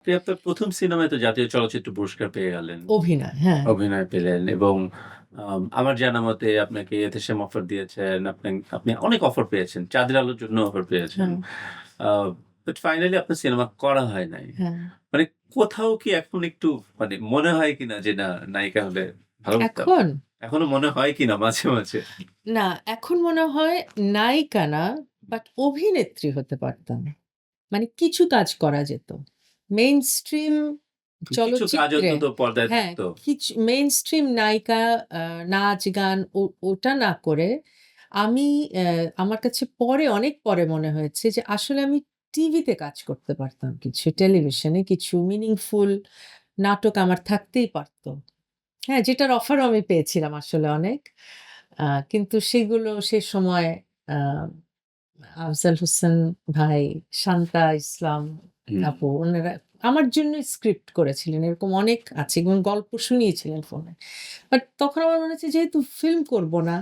আপনি আপনার ১ম সিনেমায় তো জাতীয় চলচ্চিত্র পুরস্কার পেয়ে গেলেন। অভিনয়, হ্যাঁ। অভিনয় পেলেন এবং আমার জানা মতে আপনাকে এতেশেম অফার দিয়েছেন। আপনি অনেক অফার পেয়েছেন। চাঁদের আলোর জন্য অফার পেয়েছেন। হ্যাঁ, আ বাট ফাইনালি আপনার সিনেমা করা হয় নাই। হ্যাঁ। মানে কোথাও কি এখন একটু মানে মনে হয় কিনা যে না নায়িকা হলে ভালো হতো? এখন? এখনো মনে হয় কিনা মাঝে, মাঝে? না, এখন মনে হয় নায়িকা না, বাট অভিনেত্রী হতে পারতাম। মানে কিছু কাজ করা যেত। মেইনস্ট্রিম কিছু কাজ চলচ্চিত্রে, অন্তত পর্দায় হ্যাঁ, থাকতো। মেইনস্ট্রিম নায়িকা, নাচ, গান ওটা না করে আমি আমার কাছে অনেক পরে মনে হয়েছে যে আসলে আমি টিভিতে কাজ করতে পারতাম কিছু। টেলিভিশনে কিছু মিনিংফুল নাটক আমার থাকতেই পারত। হ্যাঁ, যেটার অফারও আমি পেয়েছিলাম আসলে অনেক। কিন্তু সেগুলো সে সময় আ আফজাল হোসেন ভাই, শান্তা ইসলাম হুম। আপু উনারা আমার জন্যই স্ক্রিপ্ট করেছিলেন। এরকম অনেক আছে এবং গল্প শুনিয়েছিলেন ফোনে। বাট তখন আমার মনে হচ্ছে যেহেতু ফিল্ম করব না,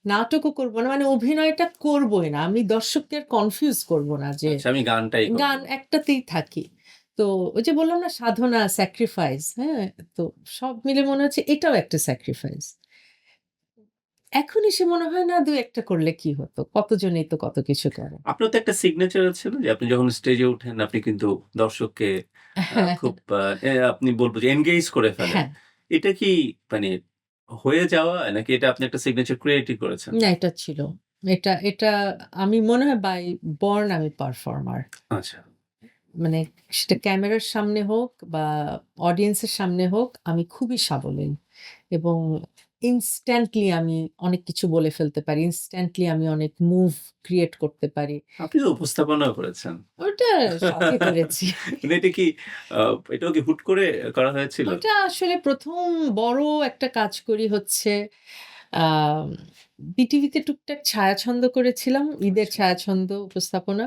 নাটকও করব না, মানে অভিনয়টা করবই না। আমি দর্শককে আর কনফিউজ করব না যে আচ্ছা আমি গানটাই করব। গান একটাতেই থাকি। তো ওই যে বললাম না সাধনা, স্যাক্রিফাইস, হ্যাঁ? তো সব মিলে মনে হচ্ছে এটাও একটা স্যাক্রিফাইস। এখন এসে মনে হয় না ২-১ টা করলে কি হতো? কতজনেই তো কত কিছু করে। আপনার তো একটা সিগনেচার আছে না? যে আপনি যখন স্টেজে উঠেন আপনি কিন্তু দর্শককে হ্যাঁ, খুব আপনি বলব যে এনগেজ করে ফেলেন। হ্যাঁ। এটা কি মানে হয়ে যাওয়া নাকি এটা আপনি একটা সিগনেচার ক্রিয়েটই করেছেন? না এটা ছিল। এটা আমি মনে হয় বাই বর্ন আমি পারফর্মার। আচ্ছা। মানে সেটা ক্যামেরার সামনে হোক বা অডিয়েন্সের সামনে হোক আমি খুবই সাবলীল এবং ইনস্ট্যান্টলি আমি অনেক কিছু বলে ফেলতে পারি। ইনস্ট্যান্টলি আমি অনেক মুভ ক্রিয়েট করতে পারি। আপনি তো উপস্থাপনাও করেছেন। ওটা শখে করেছি। মানে এটা কি আ এটাও কি হুট করে করা হয়েছিল? ওটা আসলে ১ম বড় একটা কাজ করি হচ্ছে আম বিটিভিতে টুকটাক ছায়াছন্দ করেছিলাম। ঈদের আচ্ছা। ছায়াছন্দ উপস্থাপনা।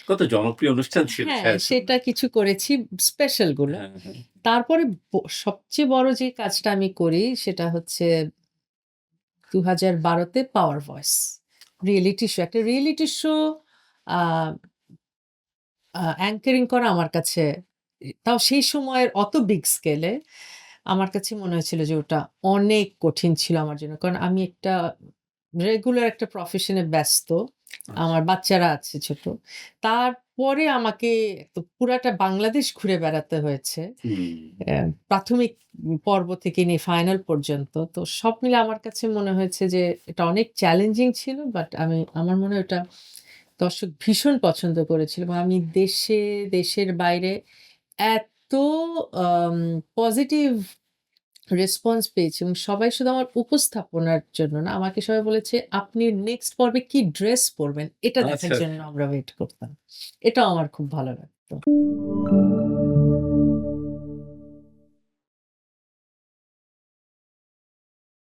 কত জনপ্রিয় অনুষ্ঠান ছিল হ্যাঁ, ছায়াছবি। সেটা কিছু করেছি স্পেশাল গুলো। হ্যাঁ, হ্যাঁ। তারপরে সবচেয়ে বড় যে কাজটা আমি করি সেটা হচ্ছে ২০১২ তে 'পাওয়ার ভয়েস' রিয়েলিটি শো। একটা রিয়েলিটি শো আ অ্যাঙ্কারিং করা আমার কাছে তাও সেই সময়ের অত বিগ স্কেলে আমার কাছে মনে হয়েছিল যে ওটা অনেক কঠিন ছিল আমার জন্য। কারণ আমি একটা রেগুলার একটা প্রফেশন এ ব্যস্ত। আচ্ছা। আমার বাচ্চারা আছে ছোট। তারপরে আমাকে তো পুরাটা বাংলাদেশ ঘুরে বেড়াতে হয়েছে। হুম। প্রাথমিক পর্ব থেকে নিয়ে ফাইনাল পর্যন্ত। তো সব মিলে আমার কাছে মনে হয়েছে যে এটা অনেক চ্যালেঞ্জিং ছিল। বাট আমার মনে হয় ওটা দর্শক ভীষণ পছন্দ করেছিল এবং আমি দেশের বাইরে এত আম পজিটিভ রেসপন্স পেয়েছি এবং সবাই শুধু আমার উপস্থাপনার জন্য না, আমাকে সবাই বলেছে, "আপনি নেক্সট পর্বে কি ড্রেস পরবেন?" এটা দেখার আচ্ছা। জন্য আমরা ওয়েট করতাম। এটাও আমার খুব ভালো লাগতো।